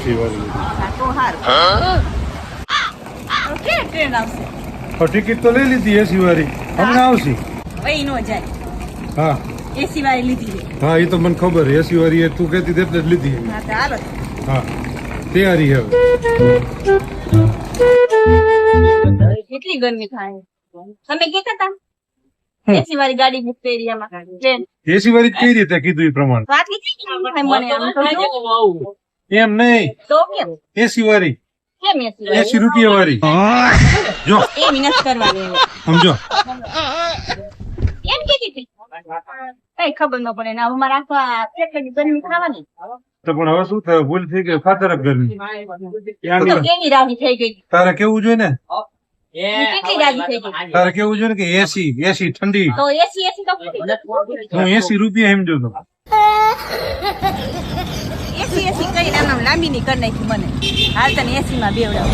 એસી વાળી તો હારું ઓકે ટ્રેન આવશે ટિકિટ તો લઈ લીધી એસી વાળી હમણાં આવશે વઈ નો જાય હા એસી વાળી લીધી છે હા એ તો મને ખબર એસી વાળી તું કહેતી હતી એટલે જ લીધી હા તો હાલો હા તૈયારી હવે કેટલી ગરમી થાય તમે કહેતા હતા એસી વાળી ગાડી બુક કરી એમાં ટ્રેન એસી વાળી કઈ રીતે કીધું એ પ્રમાણે વાત કેટલી થાય મને આમ તો જો. એમ નહીં તો કેમ એસી વાળી કેમ એસી વાળી 80 રૂપિયા વાળી જો એ મહેનત કરવાની એને. સમજો એમ કીધી હતી કઈ ખબર ન પડે ને હવે મારે આખા કેટલી ગરમી ખાવાની તો પણ હવે શું થયું ભૂલ થઈ ગઈ ખાતરક ગરમી તો કેવી રાજી થઈ ગઈ તારે કેવું જોઈએ ને કેટલી રાજી થઈ ગઈ તારે કેવું જોઈએ ને કે એસી ઠંડી તો એસી એસી તો હું 80 રૂપિયા સમજો તો એસી એસી કઈ નામ લાંબી ની કરી નાખી મને હાલ તને એસી માં બેવડાવ